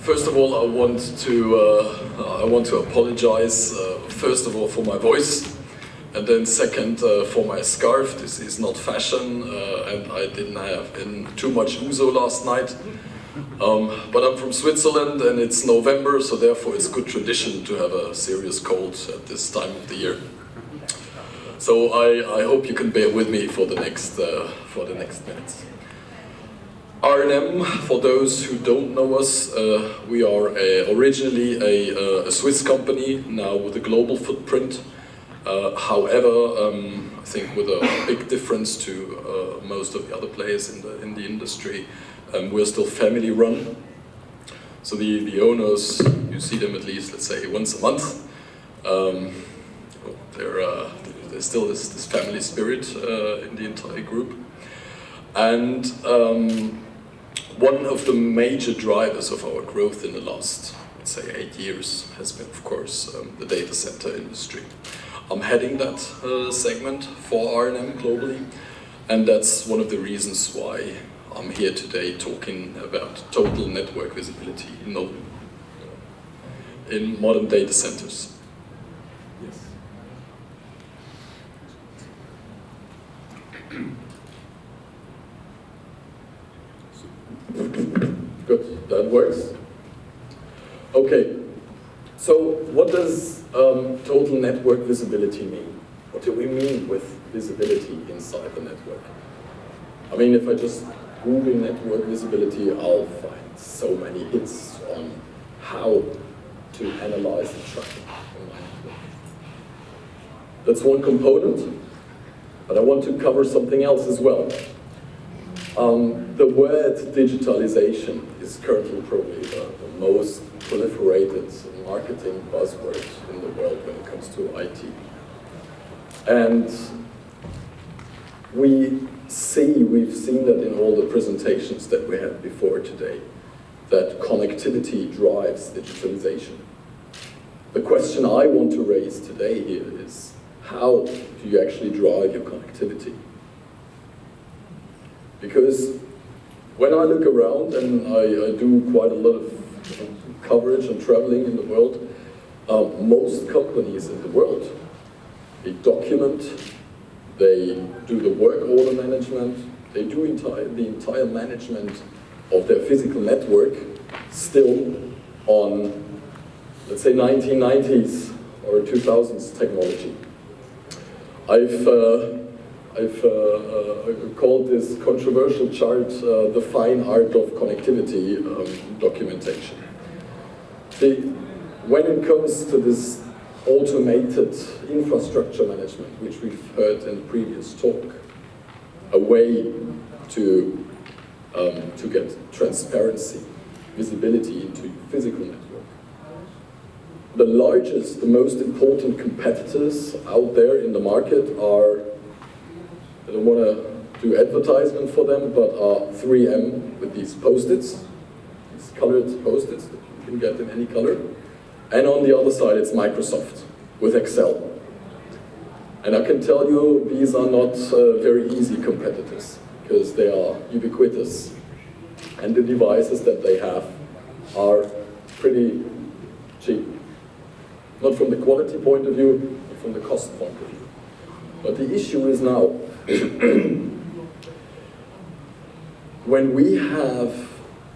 First of all, I want to apologize, first of all, for my voice, and then second, for my scarf. This is not fashion, and I didn't have too much ouzo last night. But I'm from Switzerland, and it's November, so therefore it's good tradition to have a serious cold at this time of the year. So I hope you can bear with me for the next minutes. R&M, for those who don't know us, we are originally a Swiss company, now with a global footprint. However, I think with a big difference to most of the other players in the industry, we're still family run. So the owners, you see them at least, let's say, once a month. There's still this family spirit in the entire group. And one of the major drivers of our growth in the last, let's say, 8 years has been, of course, the data center industry. I'm heading that segment for R&M globally, and that's one of the reasons why I'm here today talking about total network visibility in modern data centers. Yes. Good, that works. Okay, so what does total network visibility mean? What do we mean with visibility inside the network? I mean, if I just Google network visibility, I'll find so many hits on how to analyze the traffic in my network. That's one component, but I want to cover something else as well. The word digitalization is currently probably the most proliferated marketing buzzword in the world when it comes to IT. And we've seen that in all the presentations that we had before today, that connectivity drives digitalization. The question I want to raise today here is, how do you actually drive your connectivity? Because when I look around, and I do quite a lot of coverage and traveling in the world, most companies in the world, they document, they do the work order management, they do the entire management of their physical network still on, let's say, 1990s or 2000s technology. I've called this controversial chart the fine art of connectivity documentation. See, when it comes to this automated infrastructure management, which we've heard in the previous talk, a way to get transparency, visibility into your physical network. The largest, the most important competitors out there in the market are, I don't want to do advertisement for them, but are 3M with these post-its, these colored post-its that you can get in any color. And on the other side, it's Microsoft with Excel. And I can tell you, these are not very easy competitors, because they are ubiquitous. And the devices that they have are pretty cheap. Not from the quality point of view, but from the cost point of view. But the issue is now, when we have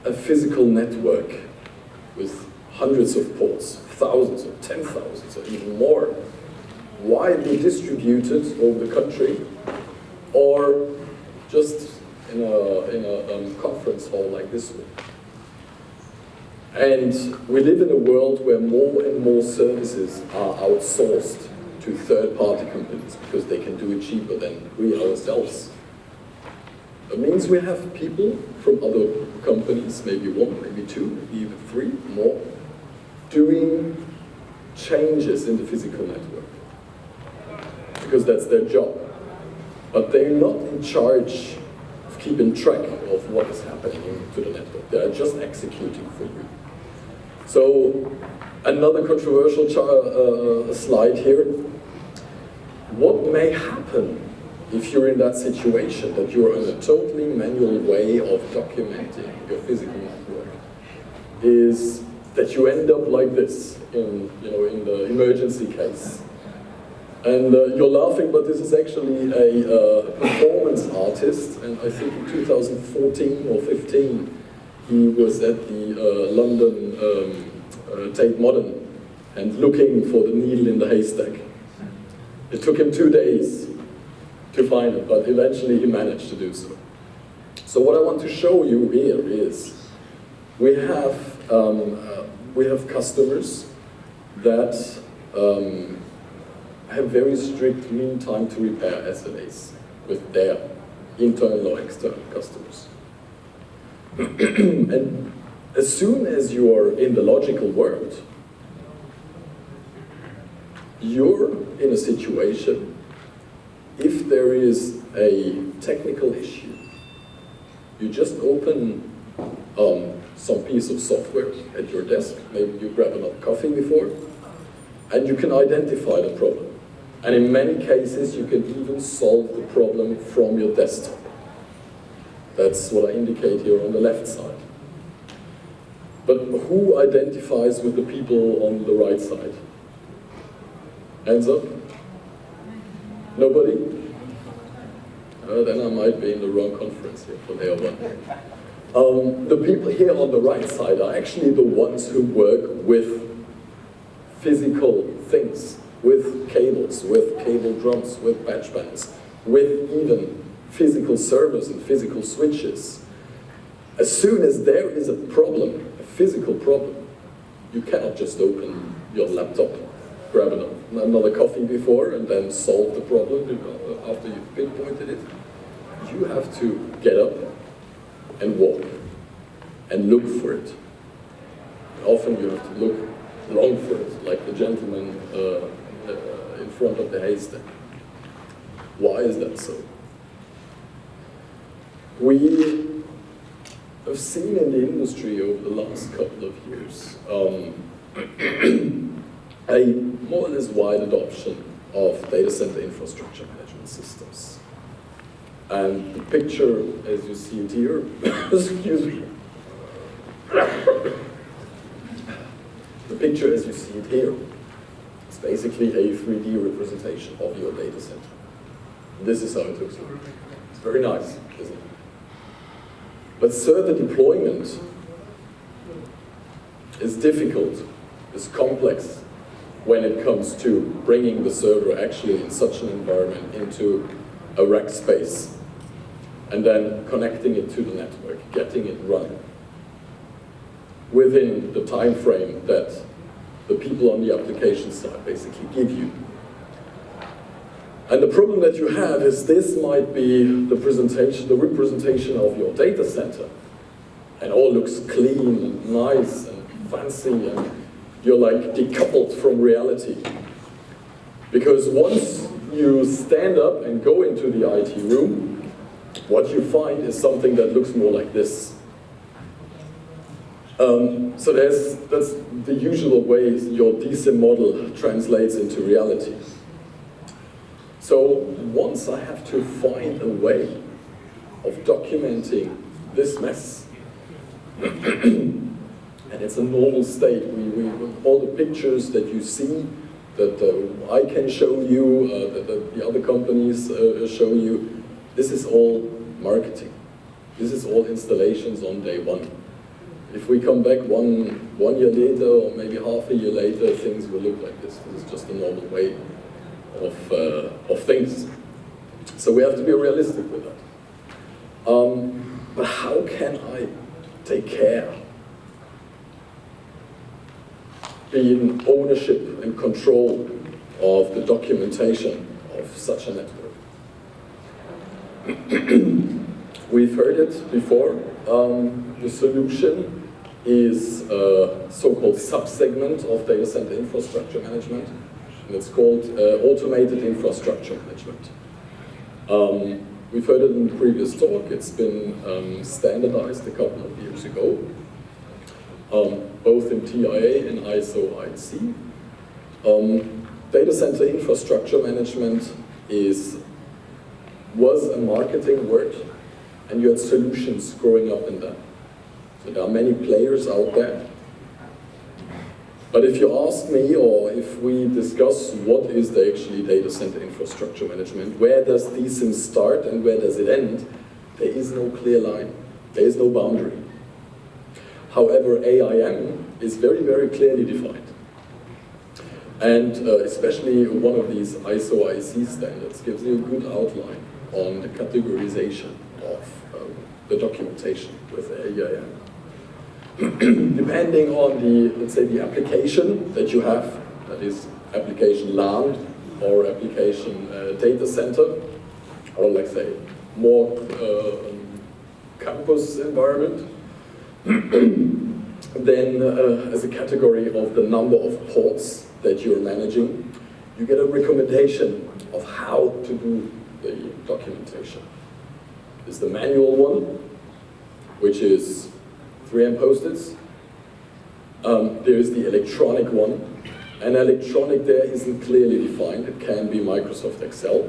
a physical network with hundreds of ports, thousands or 10,000s or even more, widely distributed over the country, or just in a conference hall like this one. And we live in a world where more and more services are outsourced to third-party companies because they can do it cheaper than we ourselves. That means we have people from other companies, maybe one, maybe two, maybe even three, more, doing changes in the physical network, because that's their job. But they're not in charge of keeping track of what is happening to the network. They are just executing for you. So, another controversial slide here. What may happen if you're in that situation, that you're in a totally manual way of documenting your physical network? is that you end up like this in the emergency case. And you're laughing, but this is actually a performance artist, and I think in 2014 or 15 he was at the London Tate Modern and looking for the needle in the haystack. It took him 2 days to find it, but eventually he managed to do so. So what I want to show you here is we have customers that have very strict mean time to repair SLAs with their internal or external customers. And as soon as you are in the logical world, you're in a situation, if there is a technical issue, you just open some piece of software at your desk, maybe you grab another coffee before, and you can identify the problem. And in many cases, you can even solve the problem from your desktop. That's what I indicate here on the left side. But who identifies with the people on the right side? Hands up? Nobody? Then I might be in the wrong conference here for layer one. The people here on the right side are actually the ones who work with physical things, with cables, with cable drums, with patch bands, with even physical servers and physical switches. As soon as there is a problem, a physical problem, you cannot just open your laptop, grab another coffee before, and then solve the problem after you've pinpointed it. You have to get up and walk and look for it. Often you have to look long for it, like the gentleman in front of the haystack. Why is that so? We have seen in the industry over the last couple of years a more or less wide adoption of data center infrastructure management systems. And the picture, as you see it here, excuse me. The picture, as you see it here, is basically a 3D representation of your data center. This is how it looks like. It's very nice, isn't it? But server deployment is difficult, is complex when it comes to bringing the server actually in such an environment into a rack space and then connecting it to the network, getting it running within the time frame that the people on the application side basically give you. And the problem that you have is this might be the representation of your data center, and all looks clean and nice and fancy, and you're like decoupled from reality. Because once you stand up and go into the IT room, what you find is something that looks more like this. So that's the usual way your DSIM model translates into reality. So once I have to find a way of documenting this mess, and it's a normal state, all the pictures that you see, that I can show you, that the other companies show you, this is all marketing. This is all installations on day one. If we come back one year later, or maybe half a year later, things will look like this. This is just a normal way of things. So we have to be realistic with that. But how can I take care, be in ownership and control of the documentation of such a network? We've heard it before. The solution is a so-called subsegment of data center infrastructure management, and it's called automated infrastructure management. We've heard it in the previous talk. It's been standardized a couple of years ago, both in TIA and ISO IEC. Data center infrastructure management was a marketing word, and you had solutions growing up in that. So there are many players out there But if you ask me, or if we discuss what is the actually data center infrastructure management, where does DSIM start and where does it end, there is no clear line, there is no boundary. However, AIM is very, very clearly defined. And especially one of these ISO IC standards gives you a good outline on the categorization of the documentation with AIM. Depending on the, let's say, the application that you have, that is application LAN or application data center, or let's say more campus environment, then as a category of the number of ports that you're managing, you get a recommendation of how to do the documentation. There's the manual one, which is 3M Post-its. There is the electronic one. And electronic there isn't clearly defined. It can be Microsoft Excel,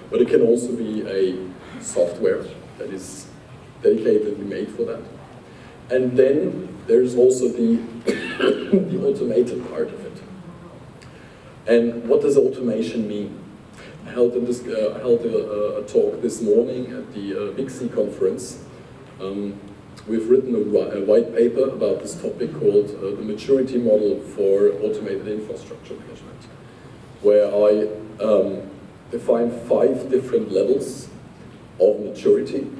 but it can also be a software that is dedicatedly made for that. And then there's also the, the automated part of it. And what does automation mean? I held a talk this morning at the Big C conference. We've written a white paper about this topic called the maturity model for automated infrastructure management, where I define 5 different levels of maturity,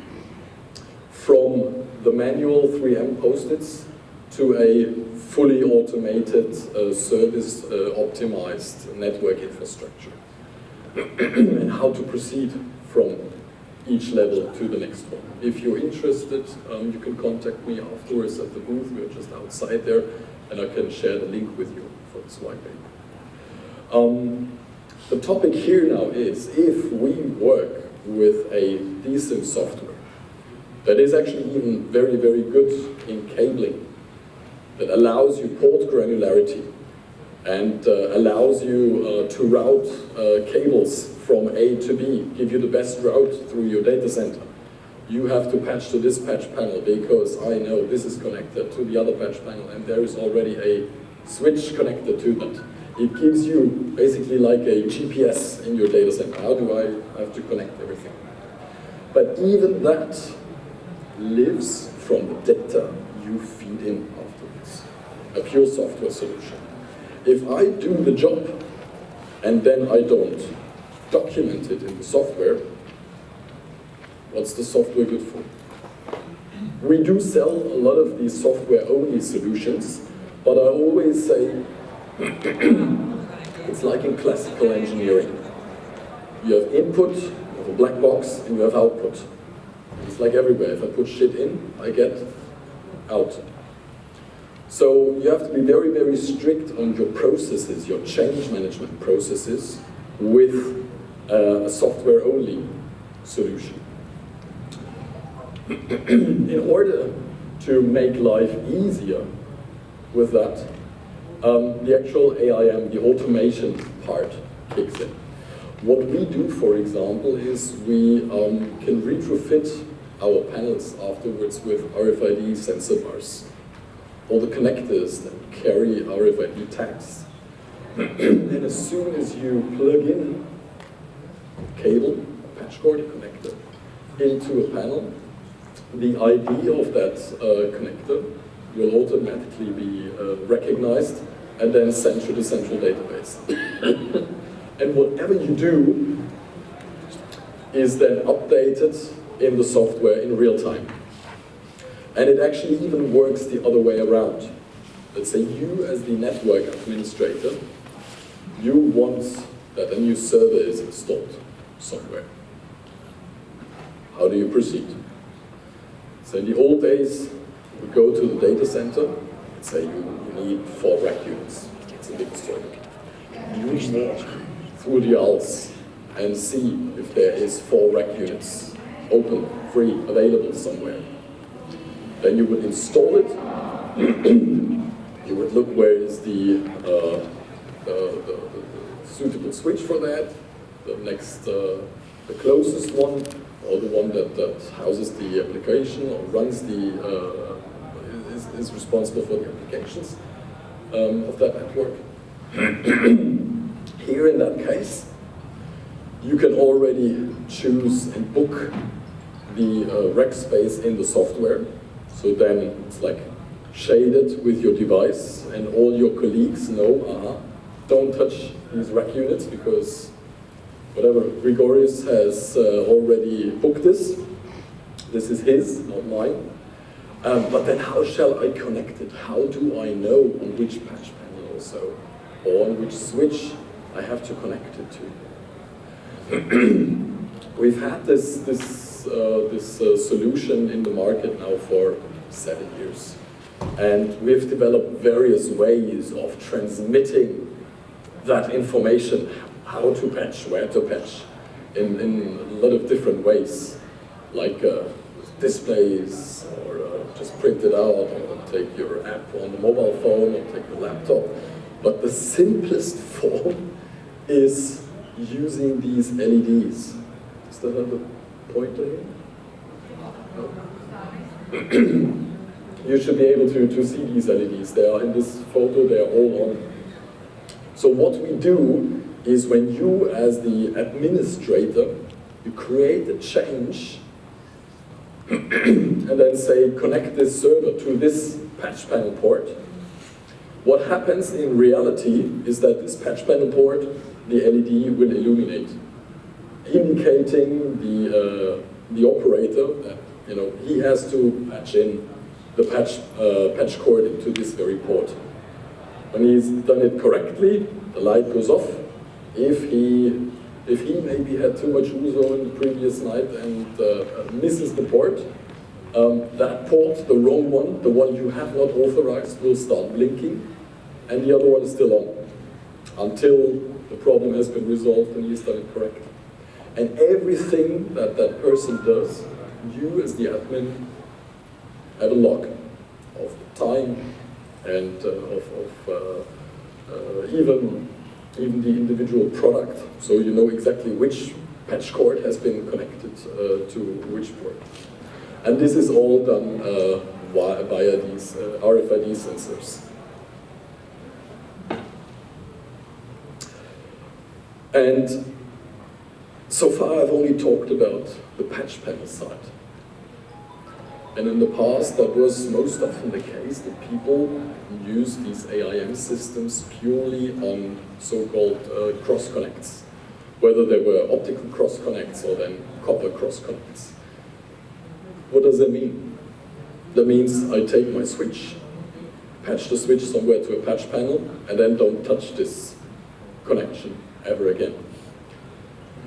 from the manual 3M Post-its to a fully automated service optimized network infrastructure, and how to proceed from each level to the next one. If you're interested, you can contact me afterwards at the booth. We're just outside there, and I can share the link with you for this white paper. The topic here now is, if we work with a DSIM software that is actually even very, very good in cabling, that allows you port granularity and allows you to route cables from A to B, give you the best route through your data center. You have to patch to this patch panel because I know this is connected to the other patch panel and there is already a switch connected to that. It gives you basically like a GPS in your data center. How do I have to connect everything? But even that lives from the data you feed in afterwards. A pure software solution. If I do the job and then I don't document it in the software, what's the software good for? We do sell a lot of these software-only solutions, but I always say it's like in classical engineering. You have input, you have a black box, and you have output. It's like everywhere. If I put shit in, I get out. So you have to be very, very strict on your processes, your change management processes, with a software-only solution. In order to make life easier with that, the actual AIM, the automation part, kicks in. What we do, for example, is we can retrofit our panels afterwards with RFID sensor bars. All the connectors that carry RFID tags. And as soon as you plug in a cable, a patch cord connector, into a panel, the ID of that connector will automatically be recognized and then sent to the central database. And whatever you do is then updated in the software in real time. And it actually even works the other way around. Let's say you, as the network administrator, you want that a new server is installed somewhere. How do you proceed? So in the old days, we go to the data center, and say you need 4 rack units. It's a big story. You walk through the aisles and see if there is 4 rack units open, free, available somewhere. Then you would install it. You would look where is the suitable switch for that, the next, the closest one, or the one that houses the application or runs the, is responsible for the applications. of that network. Here in that case, you can already choose and book the rack space in the software. So then it's like shaded with your device, and all your colleagues know, don't touch these rack units because whatever Gregorius has already booked this. This is his, not mine. But then how shall I connect it? How do I know on which patch panel also, or on which switch I have to connect it to? We've had this solution in the market now for 7 years. And we've developed various ways of transmitting that information, how to patch, where to patch, in a lot of different ways, like displays, or just print it out, or take your app on the mobile phone, or take your laptop. But the simplest form is using these LEDs. Does that have a pointer here? No. You should be able to see these LEDs. They are in this photo, they are all on. So what we do is when you, as the administrator, you create a change and then say, connect this server to this patch panel port. What happens in reality is that this patch panel port, the LED will illuminate, indicating the operator that he has to patch in the patch cord into this very port. When he's done it correctly, the light goes off. If he maybe had too much ouzo in the previous night and misses the port, that port, the wrong one, the one you have not authorized, will start blinking, and the other one is still on, until the problem has been resolved and he's done it correctly. And everything that that person does, you as the admin have a log of the time and even the individual product, so you know exactly which patch cord has been connected to which port. And this is all done via these RFID sensors. And so far I've only talked about the patch panel side. And in the past that was most often the case that people use these AIM systems purely on so-called cross-connects, whether they were optical cross-connects or then copper cross-connects. What does that mean? That means I take my switch, patch the switch somewhere to a patch panel, and then don't touch this connection ever again.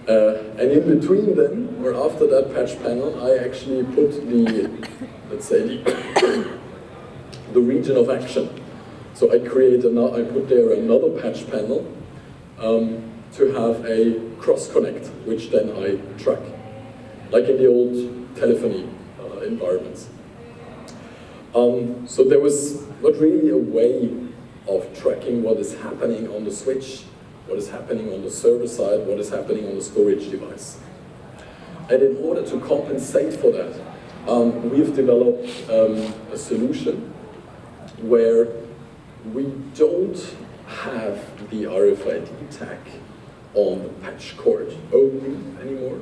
And in between then, or after that patch panel, I actually put the, let's say, the region of action. So I put there another patch panel to have a cross-connect, which then I track, like in the old telephony environments. So there was not really a way of tracking what is happening on the switch, what is happening on the server side, what is happening on the storage device. And in order to compensate for that, we've developed a solution where we don't have the RFID tag on the patch cord only anymore.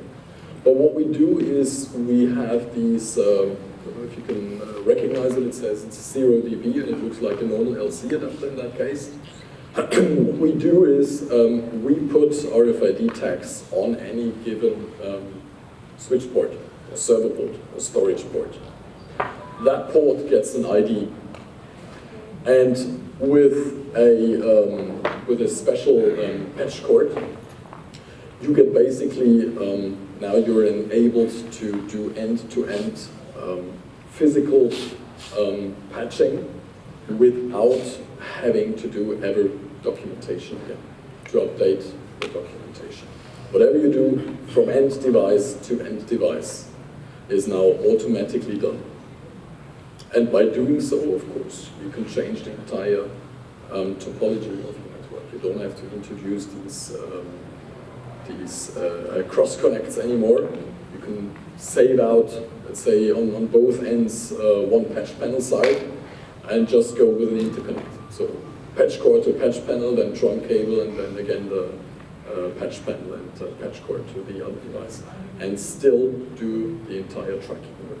But what we do is we have these, I don't know if you can recognize it, it says it's 0 dB and it looks like a normal LC adapter in that case. What we do is we put RFID tags on any given switch port, or server port, or storage port. That port gets an ID. And with a special patch cord, you get basically, now you're enabled to do end-to-end physical patching without having to do ever documentation again, to update the documentation. Whatever you do from end device to end device is now automatically done. And by doing so, of course, you can change the entire topology of your network. You don't have to introduce these cross-connects anymore. You can save out, let's say, on both ends, one patch panel side, and just go with an interconnect. So patch cord to patch panel, then drum cable, and then again the patch panel and patch cord to the other device, and still do the entire tracking work.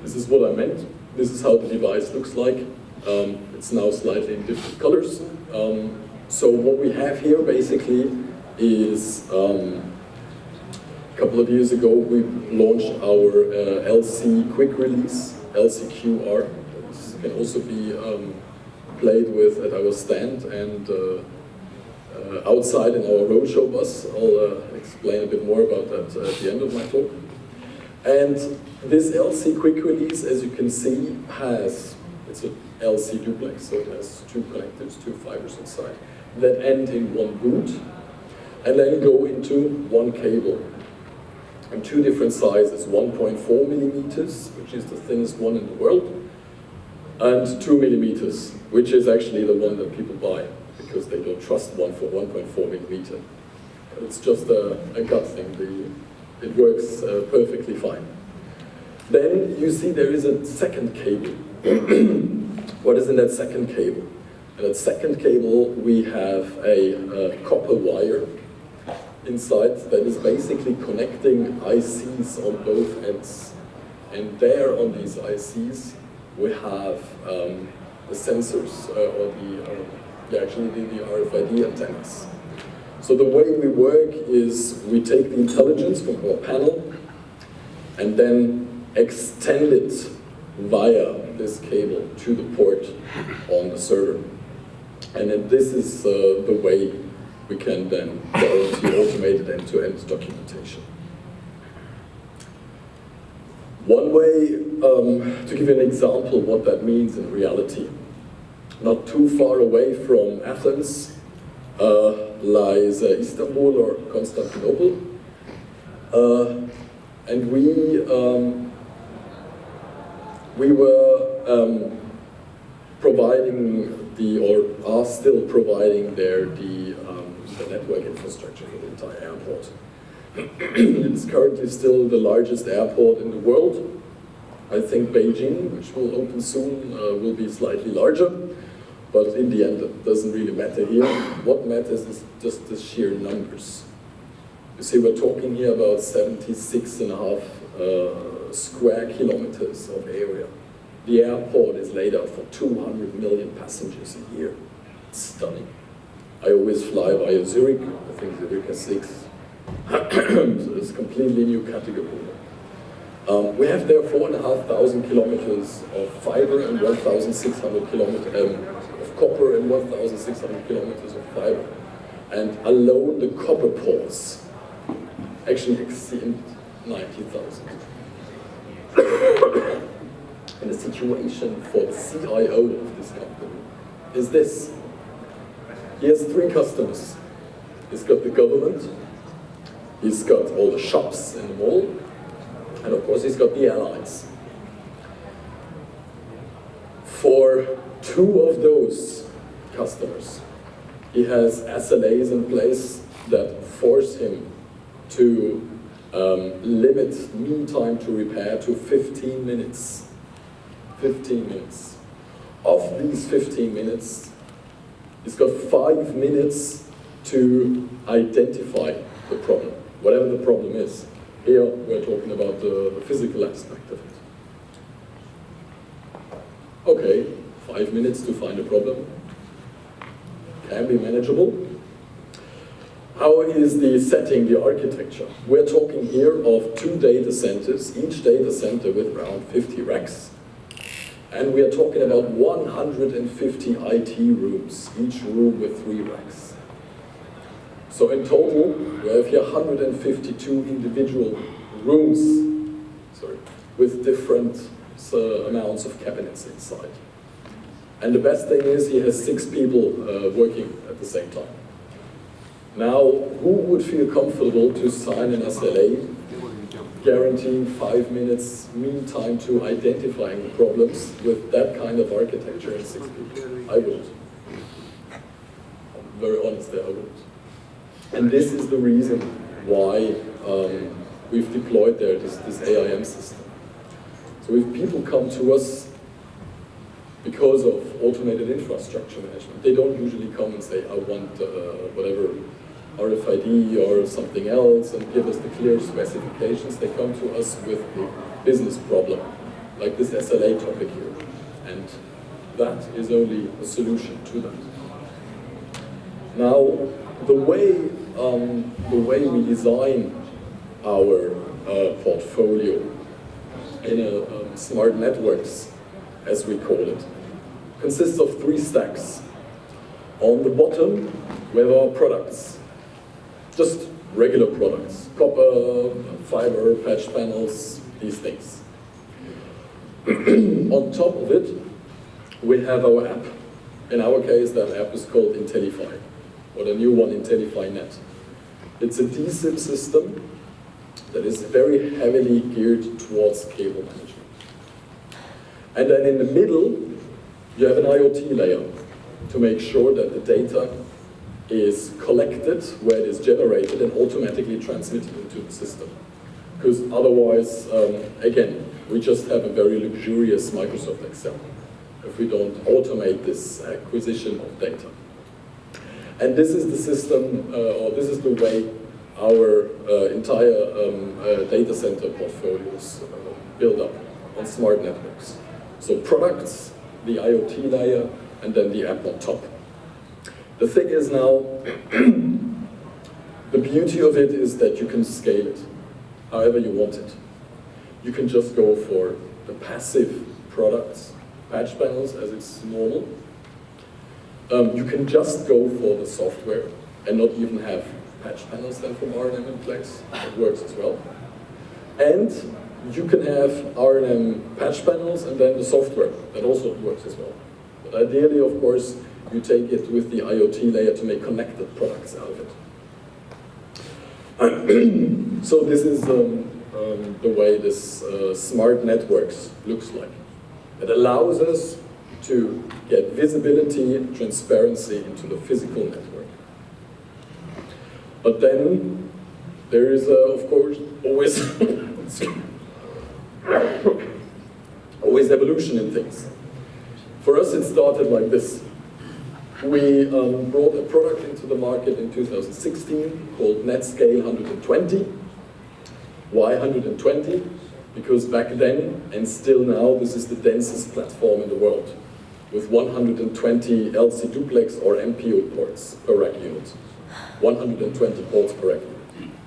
This is what I meant. This is how the device looks like. It's now slightly in different colors. So what we have here basically is a couple of years ago we launched our LC quick release, LCQR. This can also be played with at our stand and outside in our roadshow bus. I'll explain a bit more about that at the end of my talk. And this LC quick release, as you can see, it's an LC duplex, so it has two connectors, two fibers inside, that end in one boot, and then go into one cable. And two different sizes, 1.4 millimeters, which is the thinnest one in the world, and 2 millimeters, which is actually the one that people buy, because they don't trust one for 1.4 millimeter. It's just a gut thing. It works perfectly fine. Then you see there is a second cable. What is in that second cable? In that second cable we have a copper wire inside that is basically connecting ICs on both ends. And there on these ICs we have the sensors, or the RFID antennas. So the way we work is we take the intelligence from our panel and then extend it via this cable to the port on the server. And then this is the way we can then guarantee automated end-to-end documentation. One way, to give you an example of what that means in reality, not too far away from Athens lies Istanbul or Constantinople, and we were providing or are still providing there the network infrastructure for the entire airport. It is currently still the largest airport in the world. I think Beijing, which will open soon, will be slightly larger. But in the end, it doesn't really matter here. What matters is just the sheer numbers. You see, we're talking here about 76.5 square kilometers of area. The airport is laid out for 200 million passengers a year. It's stunning. I always fly via Zurich. I think Zurich has 6. So it's a completely new category. We have there 4,500 kilometers of fiber and 1,600 kilometers of copper and 1,600 kilometers of fiber. And alone the copper ports actually exceed 90,000. And the situation for the CIO of this company is this. He has 3 customers. He's got the government, he's got all the shops in the mall, and of course he's got the airlines. For 2 of those customers, he has SLAs in place that force him to limit mean time to repair to 15 minutes. 15 minutes. Of these 15 minutes, he's got 5 minutes to identify the problem, whatever the problem is. Here we're talking about the physical aspect of it. Okay, 5 minutes to find a problem. Can be manageable. How is the setting, the architecture? We're talking here of 2 data centers, each data center with around 50 racks. And we are talking about 150 IT rooms, each room with 3 racks. So in total, we have here 152 individual rooms, with different amounts of cabinets inside. And the best thing is he has 6 people working at the same time. Now, who would feel comfortable to sign an SLA guaranteeing 5 minutes mean time to identifying the problems with that kind of architecture and 6 people? I wouldn't. I'm very honest there, I wouldn't. And this is the reason why we've deployed there this AIM system. So if people come to us because of automated infrastructure management. They don't usually come and say, I want whatever RFID or something else and give us the clear specifications. They come to us with a business problem, like this SLA topic here. And that is only a solution to that. Now, the way we design our portfolio in a smart networks, as we call it, consists of 3 stacks. On the bottom, we have our products, just regular products, copper, fiber, patch panels, these things. On top of it, we have our app. In our case, that app is called Intellify, or the new one, Intellify Net. It's a DSIM system that is very heavily geared towards cable management. And then in the middle, you have an IoT layer to make sure that the data is collected where it is generated and automatically transmitted into the system. Because otherwise, again, we just have a very luxurious Microsoft Excel if we don't automate this acquisition of data. And this is the system, or this is the way our entire data center portfolios build up on smart networks. So products, the IoT layer, and then the app on top. The thing is now, the beauty of it is that you can scale it however you want it. You can just go for the passive products, patch panels as it's normal. You can just go for the software and not even have patch panels then from R&M in place. It works as well. And you can have R&M patch panels and then the software. That also works as well. But ideally, of course, you take it with the IoT layer to make connected products out of it. So this is the way this smart networks looks like. It allows us to get visibility and transparency into the physical network. But then there is, of course, always always evolution in things. For us, it started like this. We brought a product into the market in 2016 called NetScale 120. Why 120? Because back then, and still now, this is the densest platform in the world, with 120 LC duplex or MPO ports per rack unit. 120 ports per rack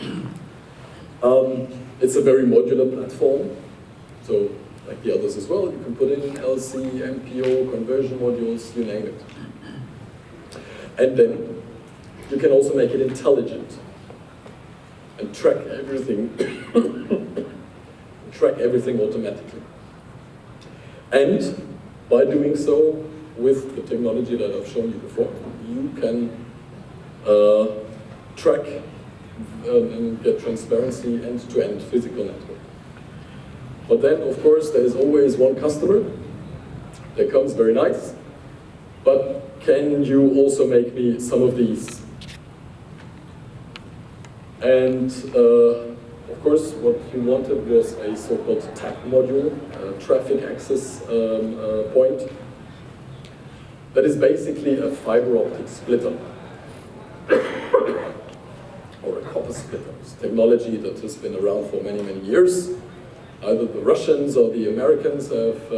unit. It's a very modular platform, so like the others as well, you can put in LC, MPO, conversion modules, you name it. And then you can also make it intelligent and track everything, automatically. And by doing so, with the technology that I've shown you before, you can track and get transparency end-to-end physical network. But then, of course, there is always one customer that comes very nice, but can you also make me some of these? And of course, what you wanted was a so-called TAP module, traffic access point, that is basically a fiber optic splitter, or a copper splitter. It's technology that has been around for many, many years. Either the Russians or the Americans have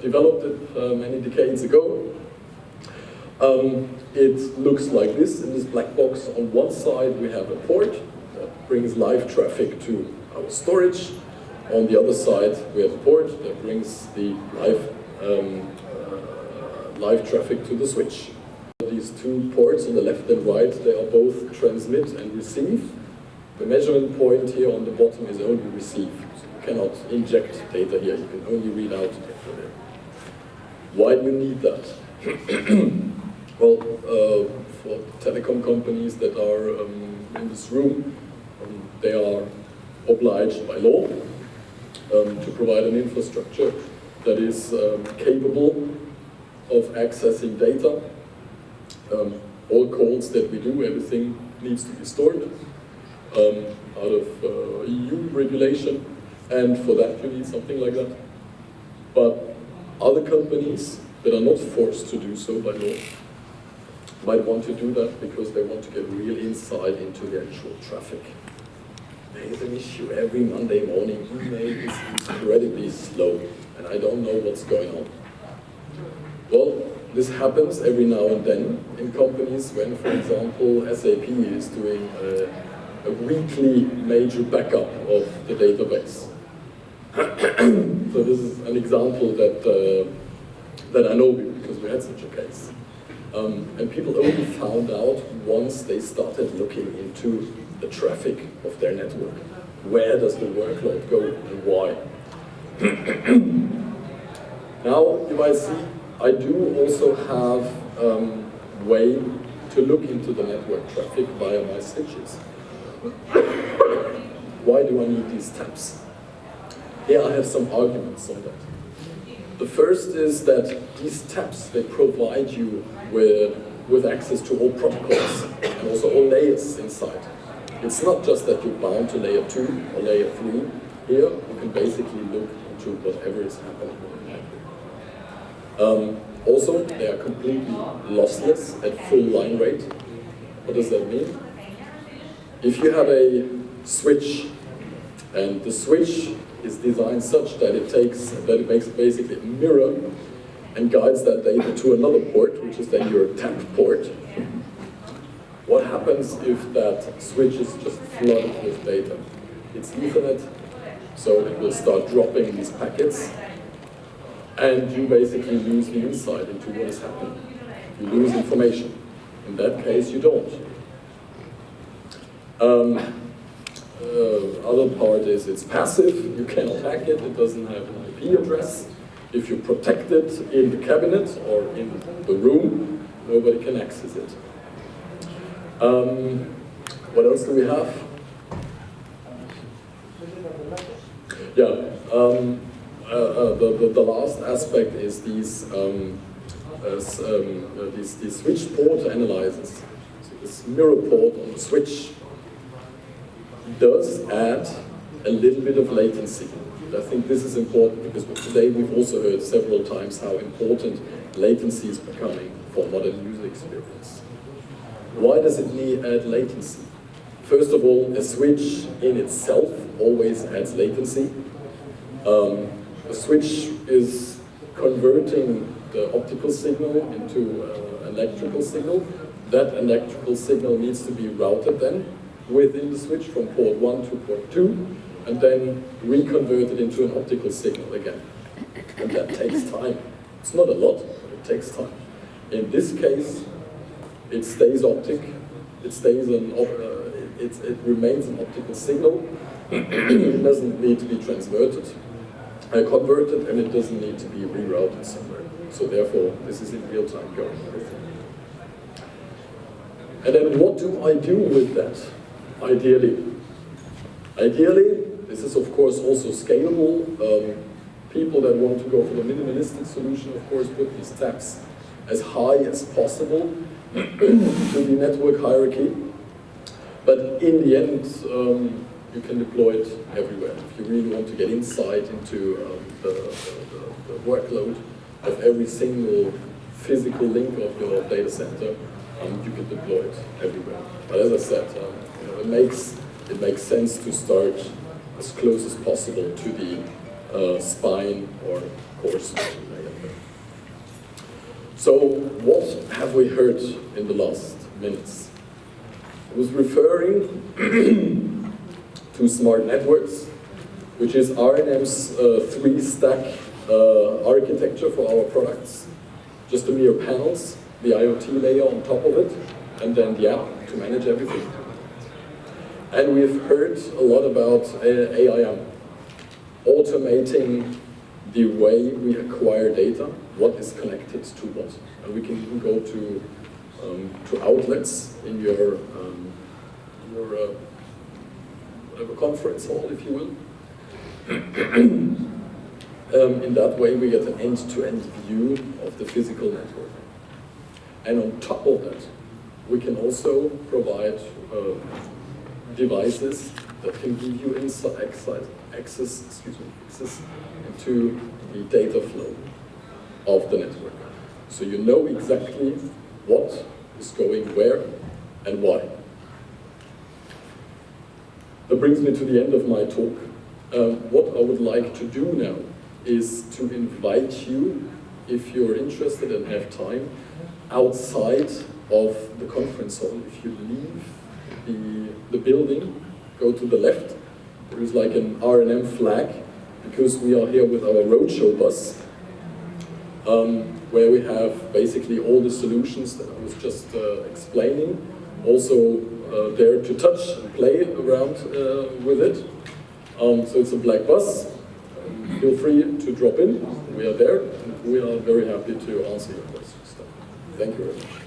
developed it many decades ago. It looks like this in this black box. On one side we have a port that brings live traffic to our storage. On the other side we have a port that brings the live traffic to the switch. These two ports on the left and right, they are both transmit and receive. The measurement point here on the bottom is only receive. So you cannot inject data here, you can only read out data there. Why do you need that? Well, for telecom companies that are in this room, they are obliged by law to provide an infrastructure that is capable of accessing data. All calls that we do, everything needs to be stored out of EU regulation, and for that you need something like that. But other companies but are not forced to do so by law, might want to do that because they want to get real insight into the actual traffic. There is an issue every Monday morning. Email is incredibly slow, and I don't know what's going on. Well, this happens every now and then in companies when, for example, SAP is doing a weekly major backup of the database. So this is an example that I know because we had such a case. And people only found out once they started looking into the traffic of their network. Where does the workload go and why? Now, you might see, I do also have a way to look into the network traffic via my switches. Why do I need these tabs? Here I have some arguments on that. The first is that these tabs, they provide you with access to all protocols and also all layers inside. It's not just that you're bound to layer 2 or layer 3. Here, you can basically look into whatever is happening. Also, they are completely lossless at full line rate. What does that mean? If you have a switch, and the switch is designed such that it makes basically a mirror and guides that data to another port, which is then your tap port. What happens if that switch is just flooded with data? It's Ethernet, so it will start dropping these packets, and you basically lose the insight into what is happening. You lose information. In that case, you don't. Other part is it's passive, you cannot hack it, it doesn't have an IP address. If you protect it in the cabinet or in the room, nobody can access it. What else do we have? Yeah, the last aspect is these switch port analyzers. So this mirror port on the switch does add a little bit of latency. I think this is important because today we've also heard several times how important latency is becoming for modern user experience. Why does it need add latency? First of all, a switch in itself always adds latency. A switch is converting the optical signal into electrical signal. That electrical signal needs to be routed then within the switch from port 1 to port 2, and then reconverted into an optical signal again. And that takes time. It's not a lot, but it takes time. In this case, it stays optic. It stays it remains an optical signal. It doesn't need to be converted, and it doesn't need to be rerouted somewhere. So therefore, this is in real time going. And then what do I do with that? Ideally, this is of course also scalable. People that want to go for the minimalistic solution, of course, put these tabs as high as possible to the network hierarchy. But in the end, you can deploy it everywhere. If you really want to get insight into the workload of every single physical link of your data center, you can deploy it everywhere. But as I said, it makes sense to start as close as possible to the spine or core switching layer. So what have we heard in the last minutes? I was referring to smart networks, which is R&M's 3-stack architecture for our products. Just the mere panels, the IoT layer on top of it, and then the app to manage everything. And we've heard a lot about AIM, automating the way we acquire data, what is connected to what. And we can even go to outlets in your whatever conference hall, if you will. In that way, we get an end-to-end view of the physical network. And on top of that, we can also provide devices that can give you access into the data flow of the network. so you know exactly what is going where and why. That brings me to the end of my talk. What I would like to do now is to invite you, if you're interested and have time, outside of the conference hall. If you leave the building, go to the left, there is like an R&M flag, because we are here with our roadshow bus, where we have basically all the solutions that I was just explaining, also there to touch and play around with it. So it's a black bus. Feel free to drop in. We are there, and we are very happy to answer your questions. Thank you very much.